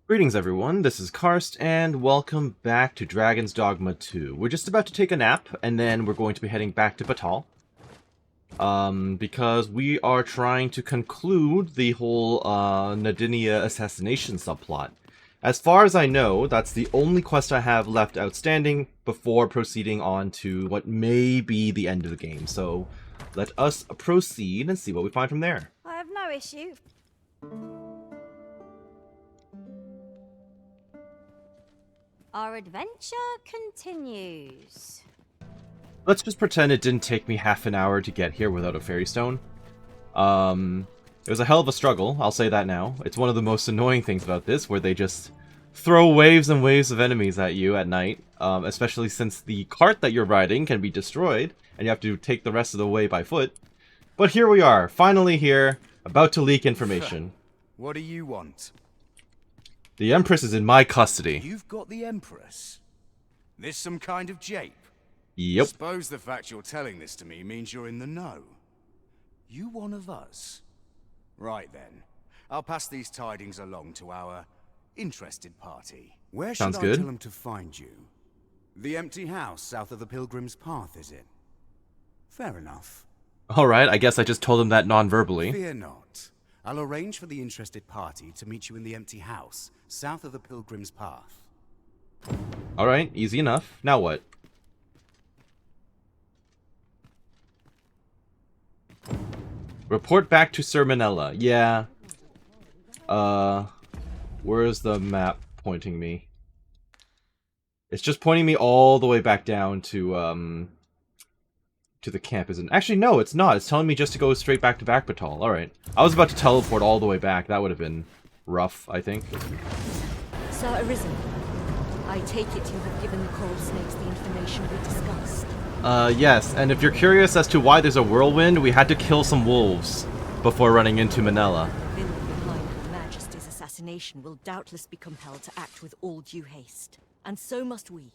Greetings everyone, this is Karst, and welcome back to Dragon's Dogma 2. We're just about to take a nap, and then we're going to be heading back to Batal. Because we are trying to conclude the whole, Nadinia assassination subplot. As far as I know, that's the only quest I have left outstanding before proceeding on to what may be the end of the game. So, let us proceed and see what we find from there. I have no issue. Our adventure continues. Let's just pretend it didn't take me half an hour to get here without a fairy stone. It was a hell of a struggle, I'll say that now. It's one of the most annoying things about this, where they just throw waves and waves of enemies at you at night, especially since the cart that you're riding can be destroyed, and you have to take the rest of the way by foot. But here we are, finally here, about to leak information. What do you want? The Empress is in my custody. You've got the Empress? This some kind of jape? Yep. Suppose the fact you're telling this to me means you're in the know. You one of us? Right then. I'll pass these tidings along to our interested party. Where should Sounds I good. tell them to find you? The empty house south of the Pilgrim's Path, is it? Fair enough. Alright, I guess I just told him that non-verbally. Fear not. I'll arrange for the interested party to meet you in the empty house south of the Pilgrim's Path. Alright, easy enough. Now what? Report back to Sir Manella. Yeah. Where's the map pointing me? It's just pointing me all the way back down to the camp, isn't it? Actually, no, it's not. It's telling me just to go straight back to Batal. Alright. I was about to teleport all the way back. That would have been rough, I think. Sir Arisen, I take it you have given the coral snakes the information we discussed. Yes, and if you're curious as to why there's a whirlwind, we had to kill some wolves before running into Manella. The villain behind Her Majesty's assassination will doubtless be compelled to act with all due haste. And so must we.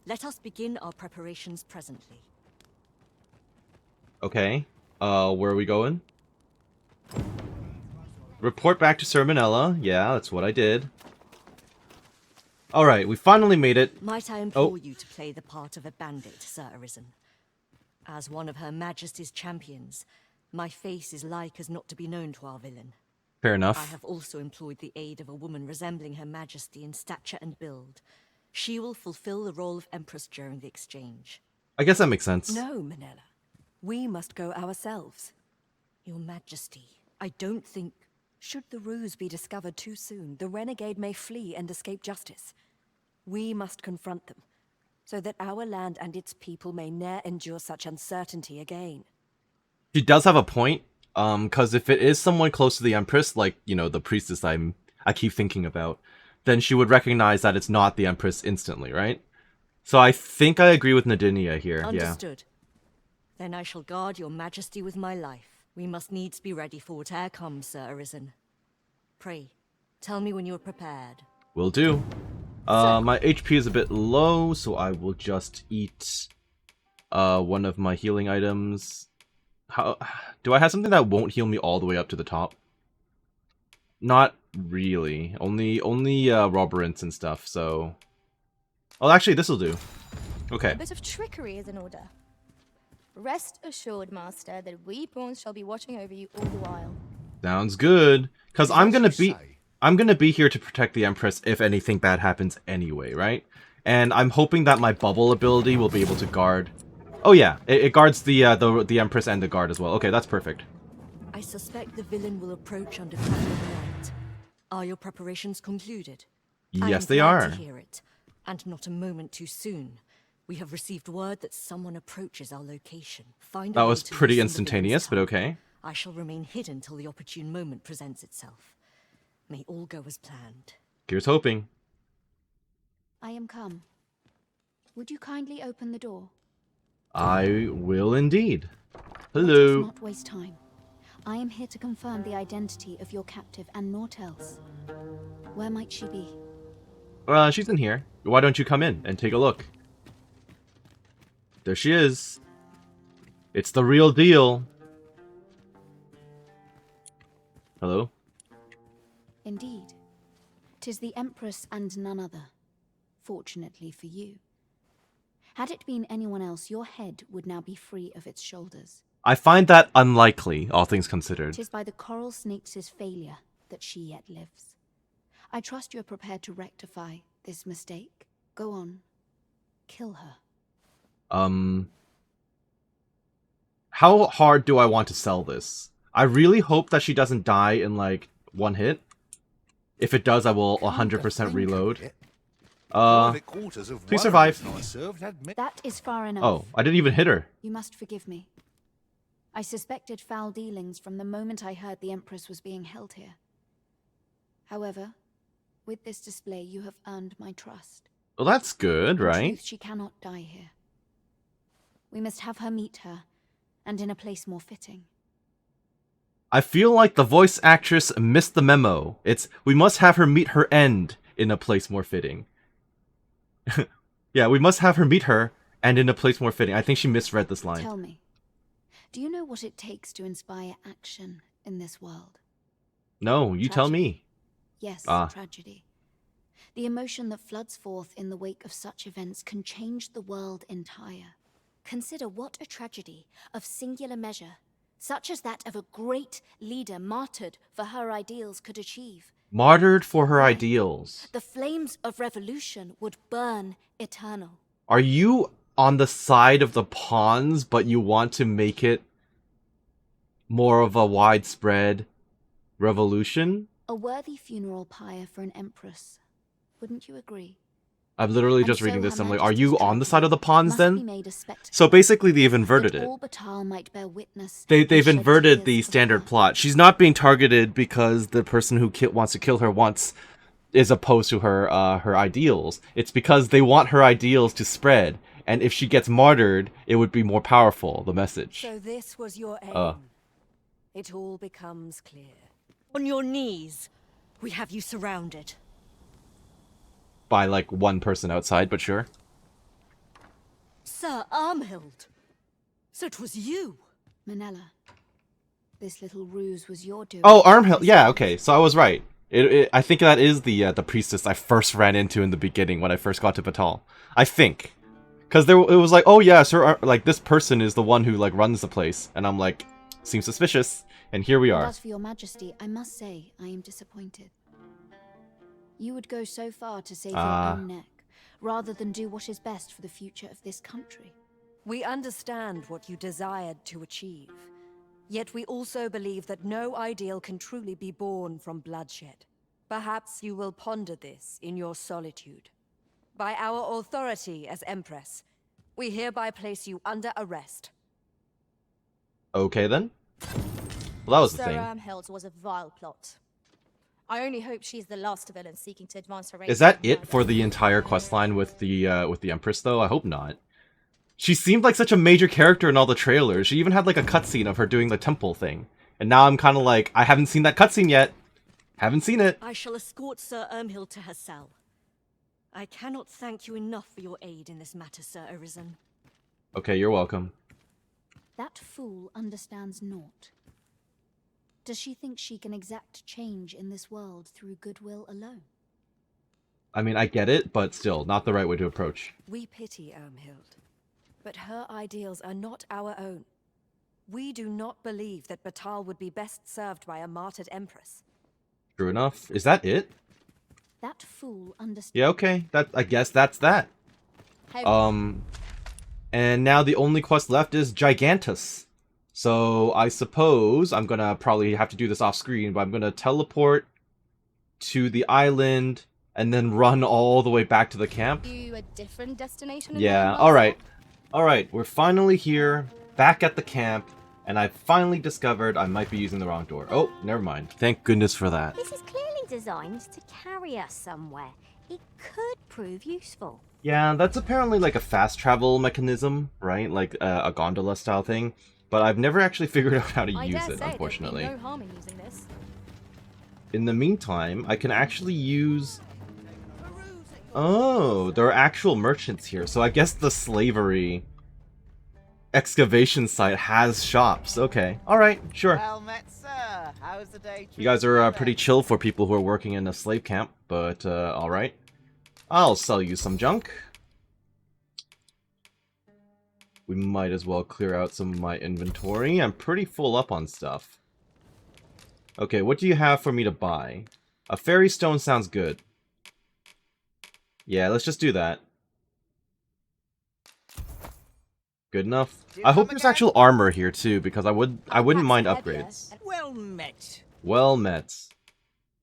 Let us begin our preparations presently. Okay. Where are we going? Report back to Sir Manella. Yeah, that's what I did. Alright, we finally made it. Might I implore you to play the part of a bandit, Sir Arisen? As one of Her Majesty's champions, my face is like as not to be known to our villain. Fair I enough. have also employed the aid of a woman resembling Her Majesty in stature and build. She will fulfill the role of Empress during the exchange. I guess that makes sense. No, Manella. We must go ourselves. Your Majesty, I don't think... Should the ruse be discovered too soon, the renegade may flee and escape justice. We must confront them, so that our land and its people may ne'er endure such uncertainty again. She does have a point. Because if it is someone close to the Empress, like, you know, the priestess I keep thinking about, then she would recognize that it's not the Empress instantly, right? So I think I agree with Nadinia here, yeah. Understood. Then I shall guard your Majesty with my life. We must needs be ready for whate'er comes, Sir Arisen. Pray, tell me when you are prepared. Will do. My HP is a bit low, so I will just eat one of my healing items. How do I have something that won't heal me all the way up to the top? Not really. Only Roberants and stuff, so... Oh, actually, this'll do. Okay. A bit of trickery is in order. Rest assured, Master, that we pawns shall be watching over you all the while. Sounds good. Cause I'm gonna What you be... say? I'm gonna be here to protect the Empress if anything bad happens anyway, right? And I'm hoping that my bubble ability will be able to guard... Oh yeah, it guards the Empress and the guard as well. Okay, that's perfect. I suspect the villain will approach under cover of night. Are your preparations concluded? Yes, I they am glad are. to hear it, and not a moment too soon. We have received word that someone approaches our location. Find a That way was to pretty loosen the villain's instantaneous, but tongue. okay. I shall remain hidden till the opportune moment presents itself. May all go as planned. Here's hoping. I am come. Would you kindly open the door? I will indeed. Let us Hello. not waste time. I am here to confirm the identity of your captive and naught else. Where might she be? She's in here. Why don't you come in and take a look? There she is. It's the real deal. Hello? Indeed. 'Tis the Empress and none other, fortunately for you. Had it been anyone else, your head would now be free of its shoulders. I find that unlikely, all things considered. 'Tis by the coral snake's failure that she yet lives. I trust you are prepared to rectify this mistake. Go on. Kill her. How hard do I want to sell this? I really hope that she doesn't die in, like, one hit. If it does, I will 100% reload. Please survive. That is far enough. Oh, I didn't even hit her. You must forgive me. I suspected foul dealings from the moment I heard the Empress was being held here. However, with this display, you have earned my trust. Well, that's good, In right? truth, she cannot die here. We must have her meet her, and in a place more fitting. I feel like the voice actress missed the memo. It's, we must have her meet her end in a place more fitting. Yeah, we must have her meet her, and in a place more fitting. I think she misread this line. Tell me, do you know what it takes to inspire action in this world? No, you tell me. Yes, Ah. tragedy. The emotion that floods forth in the wake of such events can change the world entire. Consider what a tragedy of singular measure, such as that of a great leader martyred for her ideals, could achieve. Martyred for her ideals. The flames of revolution would burn eternal. Are you on the side of the pawns, but you want to make it more of a widespread revolution? A worthy funeral pyre for an empress. Wouldn't you agree? I'm literally And just so reading this. Her I'm like, are you Majesty's on the side of the pawns must be then? made a spectacle, So basically, they've inverted that it. all Batal might bear witness They've and shed inverted tears the of standard blood. plot. She's not being targeted because the person who wants to kill her is opposed to her her ideals. It's because they want her ideals to spread, and if she gets martyred, it would be more powerful. The message. So this was your aim. It all becomes clear. On your knees. We have you surrounded. By like one person outside, but sure. Sir Armhild. So it was you. Manella, this little ruse was your doing. Oh, Armhild. Yeah, okay. So I was right. I think that is the priestess I first ran into in the beginning when I first got to Batal. I think, because it was like, oh yeah, Sir, like this person is the one who like runs the place, and I'm like, seems suspicious. And here we And are. as for your majesty, I must say I am disappointed. You would go so far to save your own neck, rather than do what is best for the future of this country. We understand what you desired to achieve. Yet we also believe that no ideal can truly be born from bloodshed. Perhaps you will ponder this in your solitude. By our authority as Empress, we hereby place you under arrest. Okay then. Well, that was the Sir thing. Armhild's was a vile plot. I only hope she's the last villain seeking to advance her reign. Is that it for the entire questline with the Empress though? I hope not. She seemed like such a major character in all the trailers. She even had like a cutscene of her doing the temple thing. And now I'm kind of like, I haven't seen that cutscene yet. Haven't seen it. I shall escort Sir Armhild to her cell. I cannot thank you enough for your aid in this matter, Sir Arisen. Okay, you're welcome. That fool understands naught. Does she think she can exact change in this world through goodwill alone? I mean, I get it, but still, not the right way to approach. We pity Armhild, but her ideals are not our own. We do not believe that Batal would be best served by a martyred Empress. True enough. Is that it? That fool understands. Yeah, okay. I guess that's that. Hey, And now the only quest left is Gigantus. So I suppose I'm gonna probably have to do this off screen, but I'm gonna teleport to the island and then run all the way back to the camp. you a different destination? in Yeah, mind, alright. Alright, we're finally here, back at the camp, and I finally discovered I might be using the wrong door. Oh, never mind. Thank goodness for that. This is clearly designed to carry us somewhere. It could prove useful. Yeah, that's apparently like a fast travel mechanism, right? Like a gondola style thing. But I've never actually figured out how to I use dare it, say there'd be unfortunately. no harm in using this. In the meantime, I can actually use... Oh, there are actual merchants here. So I guess the slavery excavation site has shops. Okay. Alright, sure. Well met, sir. How's the day? You guys are pretty chill for people who are working in a slave camp, but alright. I'll sell you some junk. We might as well clear out some of my inventory. I'm pretty full up on stuff. Okay, what do you have for me to buy? A fairy stone sounds good. Yeah, let's just do that. Good enough. I hope there's actual armor here too, because I wouldn't mind upgrades. Well met. Well met.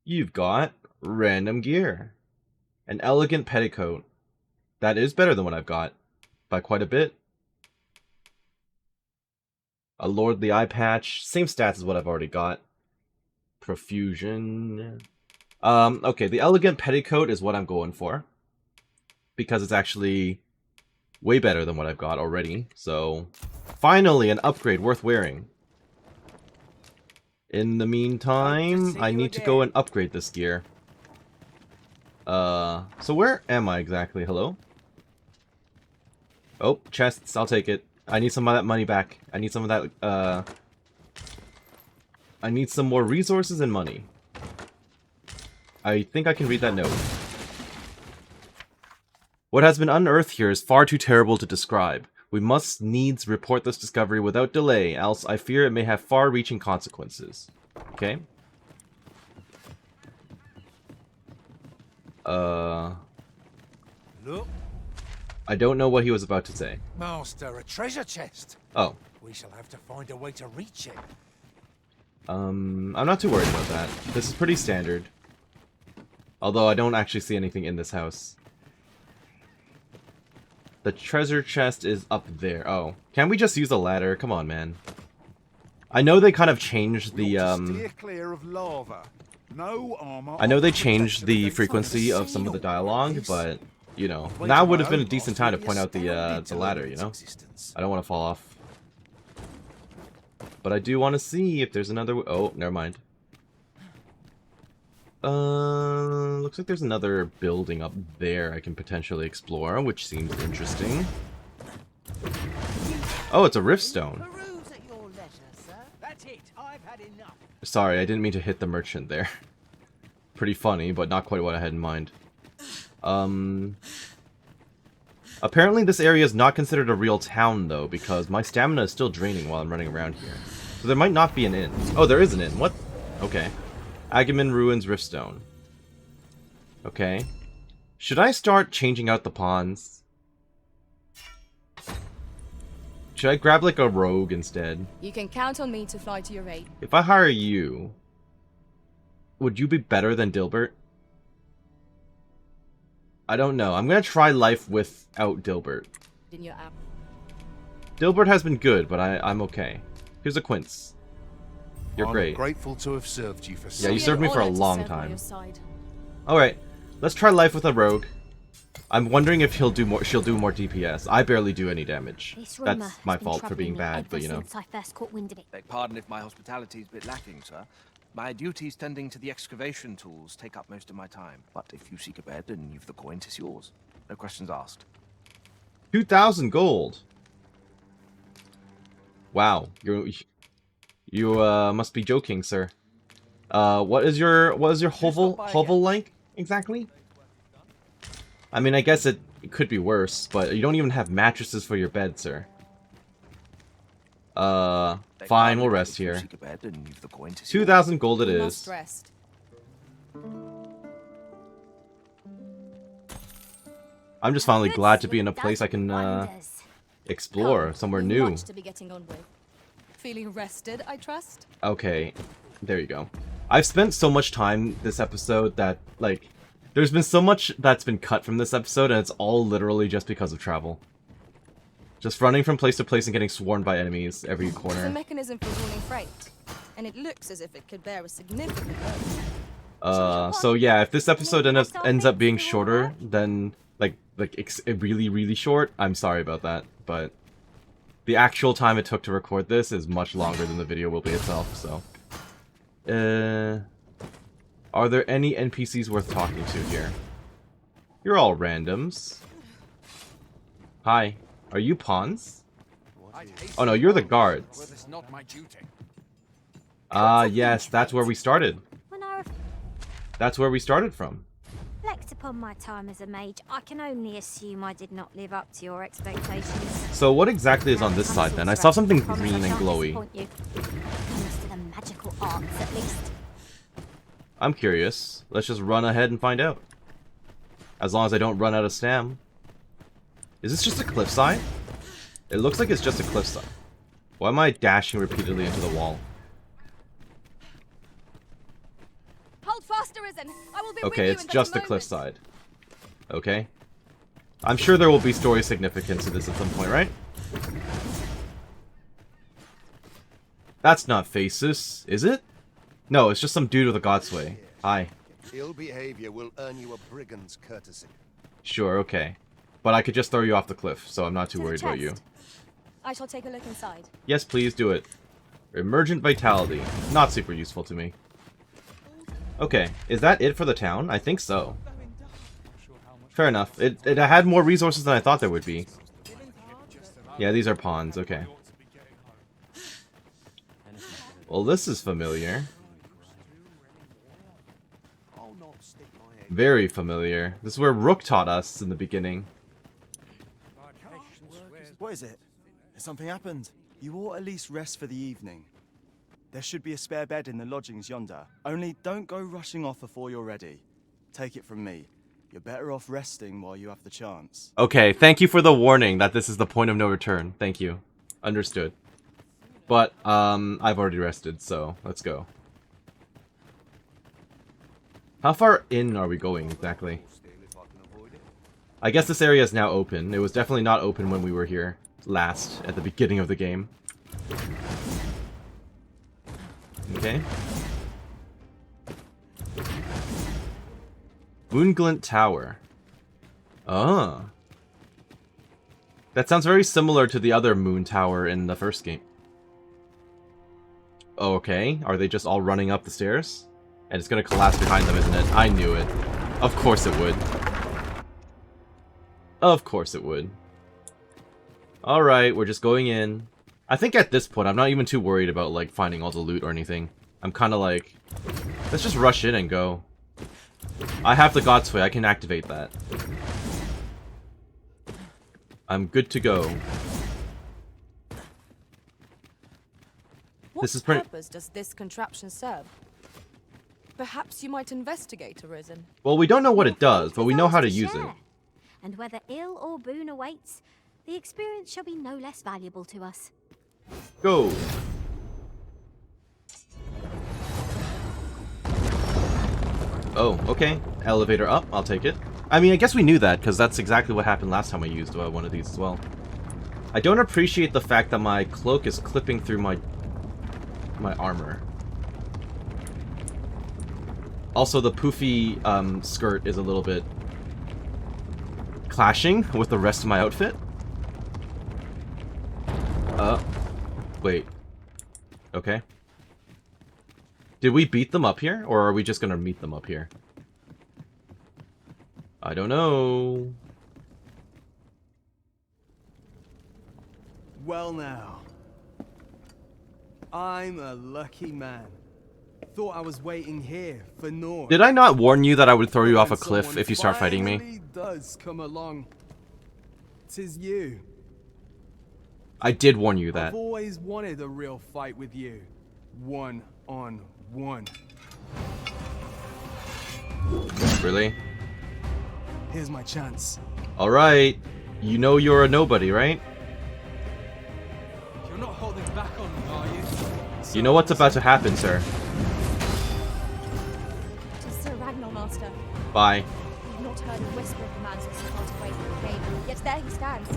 You've got random gear. An elegant petticoat. That is better than what I've got. By quite a bit. A lordly eye patch. Same stats as what I've already got. Profusion. Okay, the elegant petticoat is what I'm going for. Because it's actually way better than what I've got already. So, finally, an upgrade worth wearing. In the meantime, I need to go and upgrade this gear. So where am I exactly? Hello? Oh, chests. I'll take it. I need some of that money back. I need some of that, I need some more resources and money. I think I can read that note. What has been unearthed here is far too terrible to describe. We must needs report this discovery without delay, else I fear it may have far-reaching consequences. Okay. Look, I don't know what he was about to say. Master, a treasure chest. Oh. We shall have to find a way to reach it. I'm not too worried about that. This is pretty standard. Although I don't actually see anything in this house. The treasure chest is up there. Oh. Can't we just use a ladder? Come on, man. I know they kind of changed the, Steer clear of lava. No armor. I know they changed the frequency of some of the dialogue, but, you know, now would have been a decent time to point out the ladder, you know? I don't want to fall off. But I do want to see if there's another... Oh, never mind. Looks like there's another building up there I can potentially explore, which seems interesting. Oh, it's a riftstone. Peruse at your leisure, sir. That's it. I've had enough. Sorry, I didn't mean to hit the merchant there. Pretty funny, but not quite what I had in mind. Apparently this area is not considered a real town, though, because my stamina is still draining while I'm running around here. So there might not be an inn. Oh, there is an inn. What? Okay. Agamen Ruins Riftstone. Okay. Should I start changing out the pawns? Should I grab, like, a rogue instead? You can count on me to fly to your aid. If I hire you, would you be better than Dilbert? I don't know. I'm gonna try life without Dilbert. In your app. Dilbert has been good, but I'm okay. Here's a quince. You're I'm great. Grateful to have served you for Yeah, you served me for a long serve by time. your side. Alright, let's try life with a rogue. I'm wondering if she'll do more DPS. I barely do any damage. This rumor That's my has been fault for troubling being me bad, ever but you know. since I first caught wind of it. Beg pardon if my hospitality's a bit lacking, sir. My duties tending to the excavation tools take up most of my time. But if you seek a bed and you've the coin, 'tis yours. No questions asked. 2,000 gold. Wow, you must be joking, sir. What is your hovel like exactly? I mean, I guess it could be worse, but you don't even have mattresses for your bed, sir. Fine, we'll rest here. 2,000 gold it You is. must rest. I'm just finally Good glad to be sleep in a place does I can wonders. explore, Come, somewhere we've new. much to be getting on with. Feeling rested, I trust? Okay, there you go. I've spent so much time this episode that, like, there's been so much that's been cut from this episode, and it's all literally just because of travel. Just running from place to place and getting swarmed by enemies every It's a corner. mechanism for hauling freight, and it looks as if it could bear a significant load. So yeah, if this episode ends up being shorter than, like really, really short, I'm sorry about that, but the actual time it took to record this is much longer than the video will be itself, so. Are there any NPCs worth talking to here? You're all randoms. Hi. Are you pawns? Oh no, you're the guards. Well, it's not my duty. Ah, yes, that's where we started. When I That's where we started from. reflect upon my time as a mage, I can only assume I did not live up to your expectations. So what exactly is on this side then? I saw something green and glowy. Comes to the magical arts, at least. I'm curious. Let's just run ahead and find out. As long as I don't run out of stam. Is this just a cliffside? It looks like it's just a cliffside. Why am I dashing repeatedly into the wall? Hold fast, Arisen. I will be with Okay, you it's in just a cliffside. Okay. I'm sure there will be story significance to this at some point, right? That's not Faces, is it? No, it's just some dude with a godsway. Hi. Ill behavior will earn you a brigand's courtesy. Sure, okay. But I could just throw you off the cliff, so I'm not too To the worried about you. chest. I shall take a look inside. Yes, please do it. Emergent Vitality. Not super useful to me. Okay, is that it for the town? I think so. Fair enough. It had more resources than I thought there would be. Yeah, these are pawns, okay. Well, this is familiar. Very familiar. This is where Rook taught us in the beginning. What is it? Has something happened? You ought at least rest for the evening. There should be a spare bed in the lodgings yonder. Only don't go rushing off before you're ready. Take it from me. You're better off resting while you have the chance. Okay, thank you for the warning that this is the point of no return. Thank you. Understood. But, I've already rested, so let's go. How far in are we going, exactly? I guess this area is now open. It was definitely not open when we were here last, at the beginning of the game. Okay. Moonglint Tower. Ah. That sounds very similar to the other moon tower in the first game. Okay, are they just all running up the stairs? And it's gonna collapse behind them, isn't it? I knew it. Of course it would. Of course it would. Alright, we're just going in. I think at this point, I'm not even too worried about, like, finding all the loot or anything. I'm kind of like, let's just rush in and go. I have the Godsway, I can activate that. I'm good to go. What This is pretty. purpose does this contraption serve? Perhaps you might investigate, Arisen. Well, we don't know what it does, but we know how to use it. And whether ill or boon awaits, the experience shall be no less valuable to us. Go. Oh, okay. Elevator up, I'll take it. I mean, I guess we knew that, because that's exactly what happened last time I used one of these as well. I don't appreciate the fact that my cloak is clipping through my armor. Also, the poofy skirt is a little bit clashing with the rest of my outfit. Wait. Okay. Did we beat them up here, or are we just gonna meet them up here? I don't know. Well now. I'm a lucky man. Thought I was waiting here for naught. Did I not warn you that I would throw you off a cliff if you start fighting me? Finally does come along. 'Tis you. I did warn you that. I've always wanted a real fight with you. One on one. Really? Here's my chance. Alright. You know you're a nobody, right? You're not holding back on me, are you? You know what's about to happen, sir. To Sir Ragnar, Master. Bye. We've not heard a whisper of the man since he got away from the cave, yet there he stands.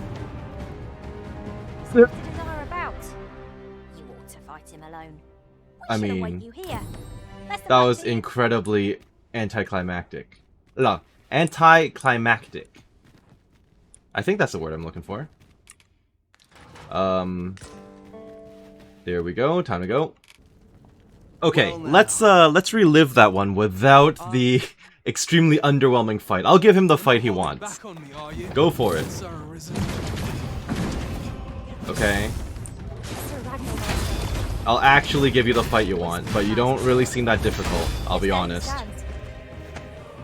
What did Adara about? You ought to fight him alone. I We should mean, await you here. Best of that luck was to you. incredibly anticlimactic. No, anticlimactic. I think that's the word I'm looking for. There we go. Time to go. Okay, let's relive that one without the extremely underwhelming fight. I'll give him the fight he wants. Go for it. Okay. Shrapnel Master. I'll actually give you the fight you want, but you don't really seem that difficult, I'll be honest.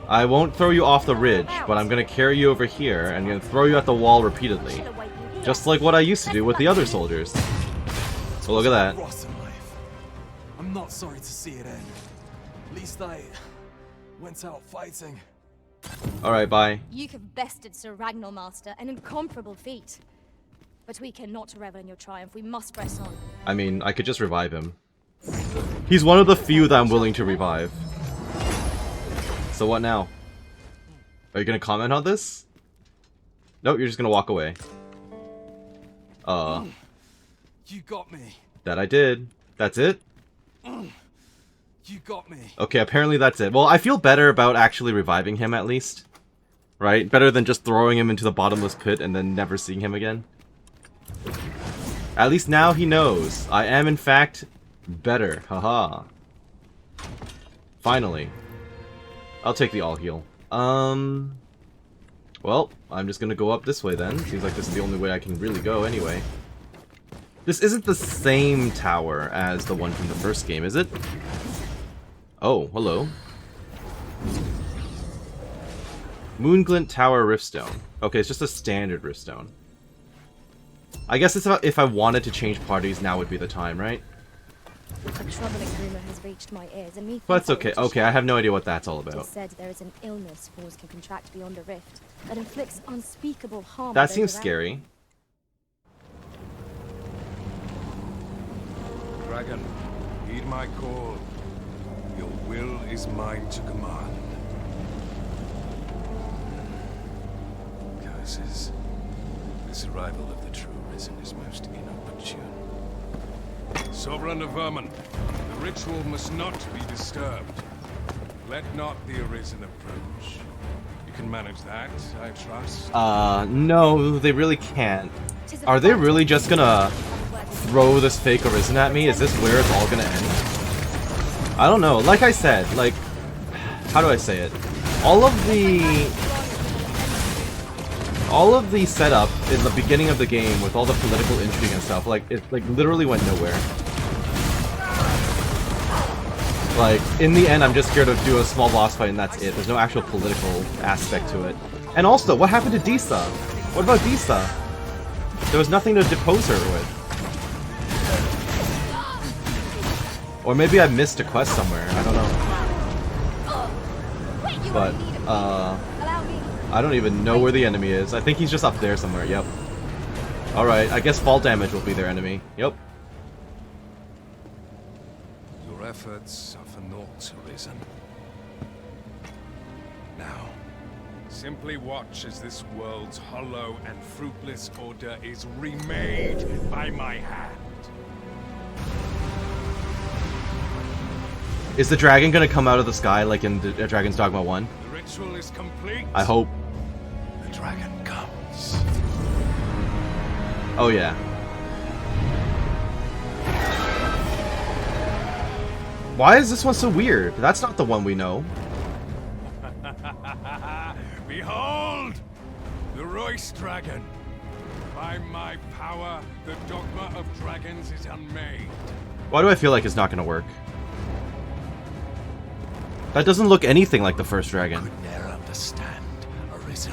I won't throw you off the ridge, but I'm gonna carry you over here and gonna throw you at the wall repeatedly. Just like what I used to do with the other soldiers. So look at that. Rotten life. I'm not sorry to see it end. At least I went out fighting. Alright, bye. You have bested Sir Ragnar Master, an incomparable feat. But we cannot revel in your triumph. We must press on. I mean, I could just revive him. He's one of the few that I'm willing to revive. So what now? Are you gonna comment on this? Nope, you're just gonna walk away. You got me. That I did. That's it? You got me. Okay, apparently that's it. Well, I feel better about actually reviving him at least. Right? Better than just throwing him into the bottomless pit and then never seeing him again. At least now he knows. I am in fact better. Haha. Finally. I'll take the all heal. Well, I'm just gonna go up this way then. Seems like this is the only way I can really go anyway. This isn't the same tower as the one from the first game, is it? Oh, hello. Moonglint Tower Riftstone. Okay, it's just a standard Riftstone. I guess it's about if I wanted to change parties, now would be the time, right? A troubling rumor has reached my ears, and But it's okay. Okay, I have no idea what that's all It is about. said there is an illness Force can contract beyond a rift that inflicts unspeakable harm. That on seems those around. scary. Dragon, heed my call. Your will is mine to command. Curses. This arrival of the true Risen is most inopportune. Sovereign of Vermin, the ritual must not be disturbed. Let not the Arisen approach. You can manage that, I trust. No, they really can't. Are they really just gonna throw this fake Arisen at me? Is this where it's all gonna end? I don't know. Like I said, like, how do I say it? All of the setup in the beginning of the game with all the political intrigue and stuff, like, it like literally went nowhere. Like, in the end, I'm just here to do a small boss fight and that's it. There's no actual political aspect to it. And also, what happened to Disa? What about Disa? There was nothing to depose her with. Or maybe I missed a quest somewhere, I don't know. But, I don't even know where the enemy is. I think he's just up there somewhere, yep. Alright, I guess fall damage will be their enemy, yep. Your efforts are for naught, Arisen. Now, simply watch as this world's hollow and fruitless order is remade by my hand. Is the dragon gonna come out of the sky like in the Dragon's Dogma 1? The ritual is complete. I hope. The dragon comes. Oh yeah. Why is this one so weird? That's not the one we know. Behold! The Royce Dragon. By my power, the Dogma of Dragons is unmade. Why do I feel like it's not gonna work? That doesn't look anything like the first dragon. Could ne'er understand, Arisen.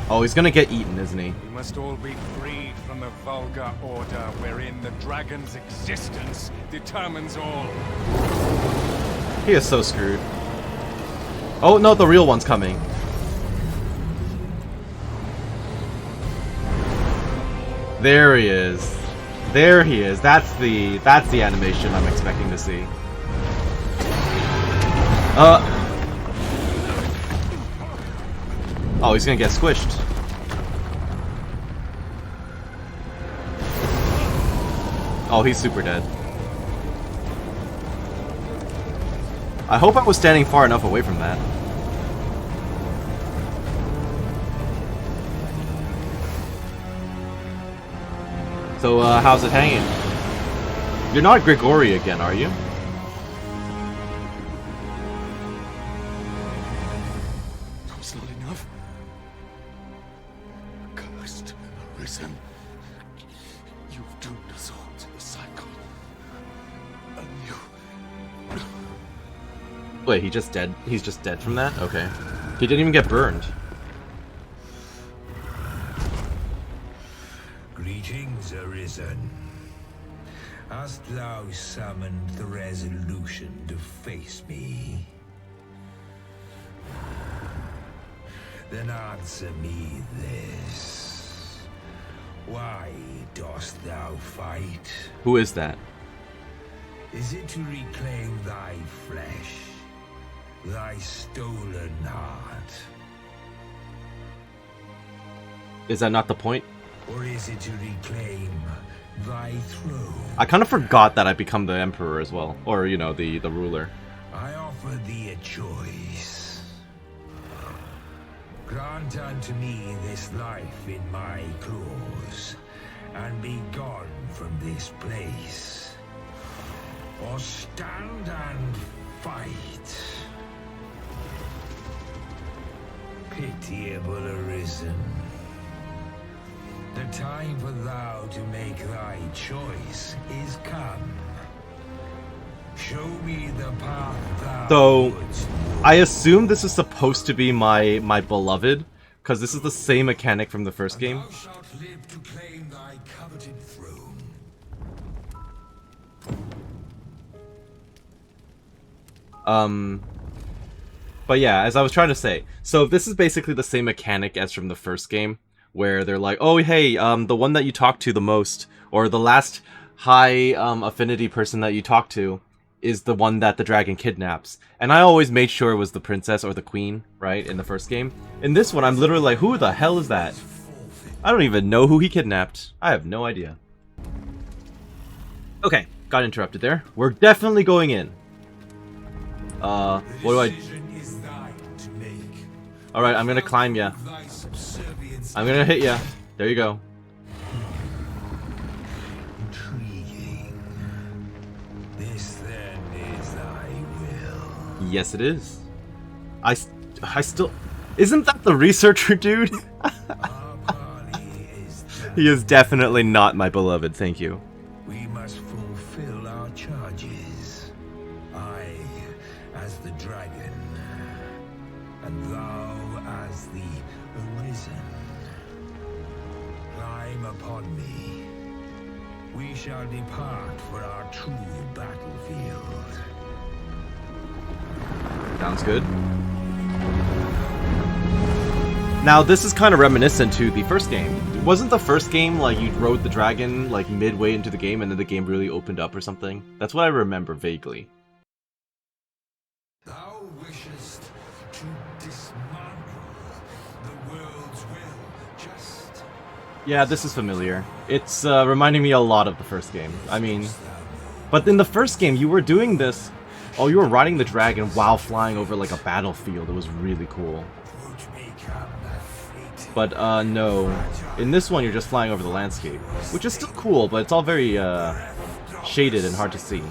Oh, he's gonna get eaten, isn't he? We must all be freed from the vulgar order wherein the dragon's existence determines all. He is so screwed. Oh no, the real one's coming. There he is. There he is. That's the animation I'm expecting to see. Oh, he's gonna get squished. Oh, he's super dead. I hope I was standing far enough away from that. So, how's it hanging? You're not Grigori again, are you? That was not enough. Cursed. Arisen. You've doomed us all to the cycle. And you... Wait, he just dead? He's just dead from that? Okay. He didn't even get burned. Greetings, Arisen. Hast thou summoned the resolution to face me? Then answer me this. Why dost thou fight? Who is that? Is it to reclaim thy flesh? Thy stolen heart? Is that not the point? Or is it to reclaim thy throne? I kind of forgot that I become the emperor as well. Or, you know, the ruler. I offer thee a choice. Grant unto me this life in my claws, and be gone from this place. Or stand and fight. Pitiable Arisen. The time for thou to make thy choice is come. Show me the path thou So, I assume this is supposed to be my beloved, because this is the same mechanic from the first game. Thou shalt live to claim thy coveted throne. But yeah, as I was trying to say, so this is basically the same mechanic as from the first game, where they're like, oh hey, the one that you talk to the most, or the last high affinity person that you talk to, is the one that the dragon kidnaps. And I always made sure it was the princess or the queen, right, in the first game. In this one, I'm literally like, who the hell is that? I don't even know who he kidnapped. I have no idea. Okay, got interrupted there. We're definitely going in. What do I... Alright, I'm gonna climb ya. I'm gonna hit ya. There you go. Intriguing. This then is thy will. Yes, it is. I still... Isn't that the researcher dude? He is definitely not my beloved, thank you. We must fulfill our charges. I, as the dragon, and thou as the Arisen. Climb upon me. We shall depart for our true battlefield. Sounds good. Now, this is kind of reminiscent to the first game. Wasn't the first game, like, you rode the dragon, like, midway into the game, and then the game really opened up or something? That's what I remember vaguely. Thou wishest to dismantle the world's will, just... Yeah, this is familiar. It's reminding me a lot of the first game. I mean... But in the first game, you were doing this... Oh, you were riding the dragon while flying over, like, a battlefield. It was really cool. But, no. In this one, you're just flying over the landscape. Which is still cool, but it's all very, shaded and hard to see.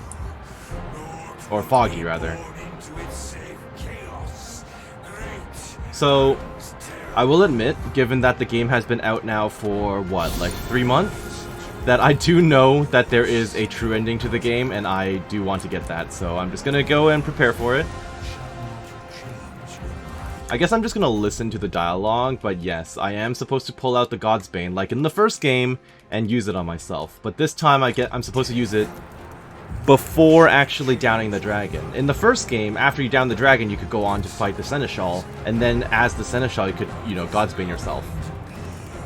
Or foggy, rather. So, I will admit, given that the game has been out now for, what, like 3 months? That I do know that there is a true ending to the game, and I do want to get that. So I'm just gonna go and prepare for it. I guess I'm just gonna listen to the dialogue, but yes, I am supposed to pull out the God's Bane, like in the first game, and use it on myself. But this time I'm supposed to use it before actually downing the dragon. In the first game, after you down the dragon, you could go on to fight the Seneschal, and then as the Seneschal, you could, you know, God's Bane yourself.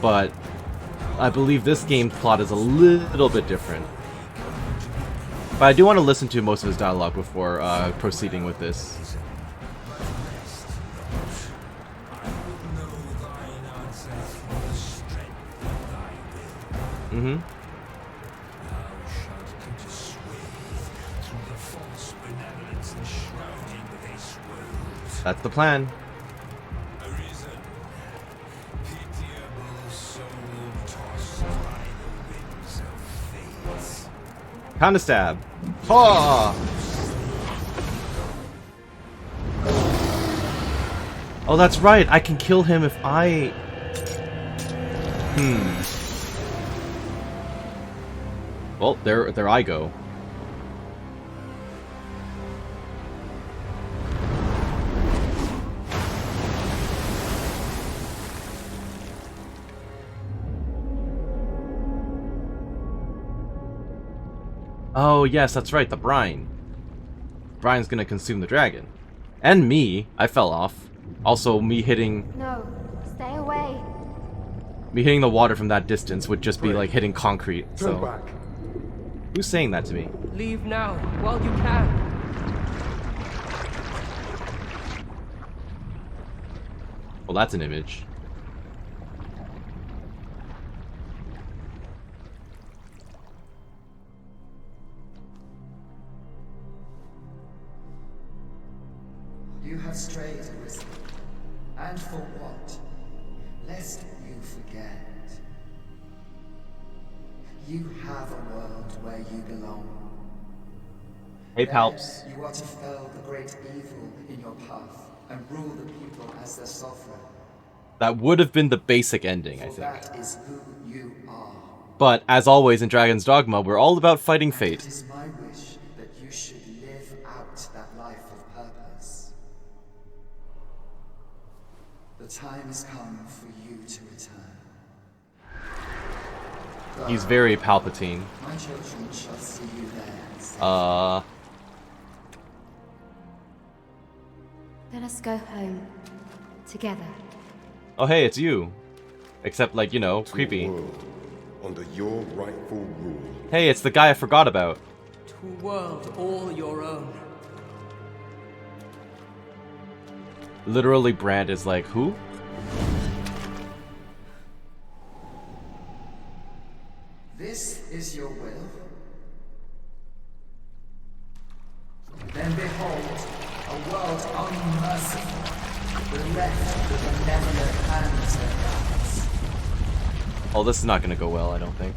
But I believe this game's plot is a little bit different. But I do want to listen to most of his dialogue before proceeding with this. Mm-hmm. That's the plan. Pound stab. Oh! Oh, that's right. I can kill him if I... Well, there I go. Oh, yes, that's right, the brine. Brine's gonna consume the dragon. And me. I fell off. Also, me hitting... No, stay away. Me hitting the water from that distance would just be Pray. like hitting concrete, so... Turn back. Who's saying that to me? Leave now, while you can. Well, that's an image. You have strayed, Arisen. And for what? Lest you forget. You have a world where you belong. Hey, Palps. There, you are to fell the great evil in your path and rule the people as their sovereign. That would have been the basic ending, I think. That is who you are. But, as always in Dragon's Dogma, we're all about fighting fate. It is my wish that you should live out that life of purpose. The time has come for you to return. He's very Palpatine. My children shall see you there. Let us go home. Together. Oh hey, it's you. Except, like, you know, creepy. Under your rightful rule. Hey, it's the guy I forgot about. To a world all your own. Literally, Brand is like, who? This is your will? Then behold, a world unmerciful, bereft with benevolent hands and hearts. Oh, this is not gonna go well, I don't think.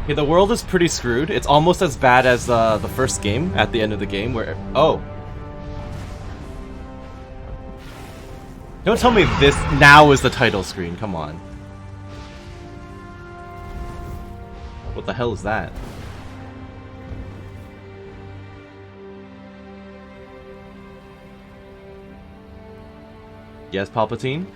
Okay, the world is pretty screwed. It's almost as bad as the first game, at the end of the game, where... Oh. Don't tell me this now is the title screen, come on. What the hell is that? Yes, Palpatine?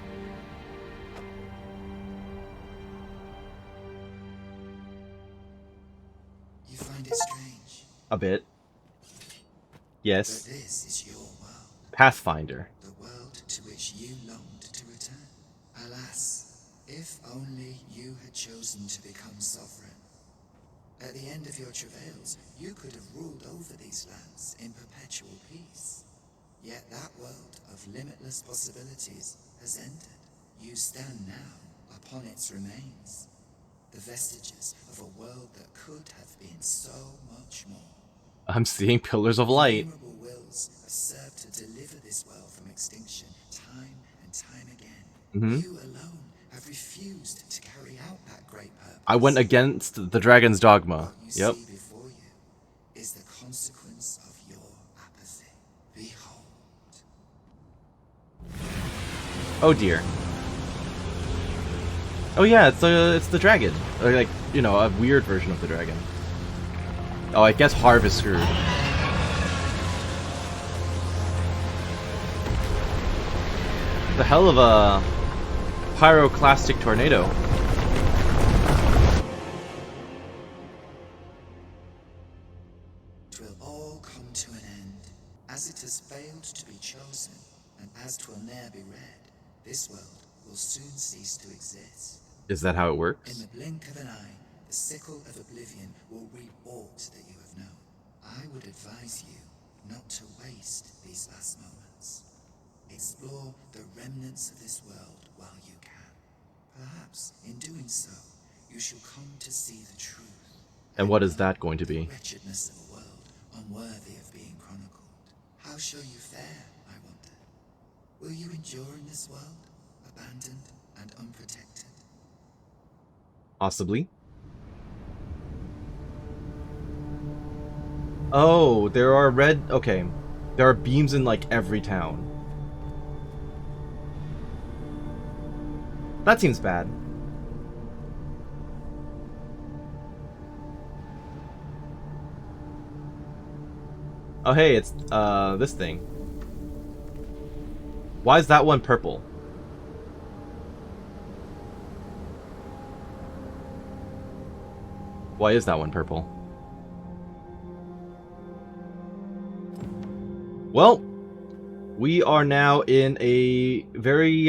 You find it strange? A bit. Yes. But this is your world. Pathfinder. The world to which you longed to return. Alas, if only you had chosen to become sovereign. At the end of your travails, you could have ruled over these lands in perpetual peace. Yet that world of limitless possibilities has ended. You stand now upon its remains. The vestiges of a world that could have been so much more. I'm seeing pillars of light. Innumerable wills have served to deliver this world from extinction time and time again. You alone have refused to carry out that great purpose. I went against the Dragon's Dogma. What Yep. you see before you is the consequence of your apathy. Behold. Oh dear. Oh yeah, it's the dragon. Or like, you know, a weird version of the dragon. Oh, I guess Harv is screwed. The hell of a pyroclastic tornado. Twill all come to an end, as it has failed to be chosen, and as twill ne'er be read. This world will soon cease to exist. Is that how it works? In the blink of an eye, the sickle of oblivion will reap aught that you have known. I would advise you not to waste these last moments. once. Explore the remnants of this world while you can. Perhaps, in doing so, you shall come to see the truth. And what is that going to be? The wretchedness of a world unworthy of being chronicled. How shall you fare, I wonder? Will you endure in this world, abandoned and unprotected? Possibly. Oh, there are okay. There are beams in like every town. That seems bad. Oh hey, it's this thing. Why is that one purple? Why is that one purple? Well, we are now in a very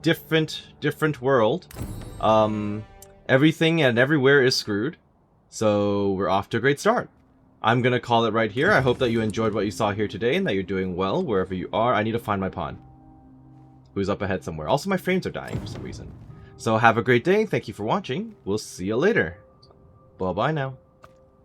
different world. Everything and everywhere is screwed. So we're off to a great start. I'm gonna call it right here. I hope that you enjoyed what you saw here today and that you're doing well wherever you are. I need to find my pawn, who's up ahead somewhere. Also, my frames are dying for some reason. So have a great day. Thank you for watching. We'll see you later. Bye-bye now.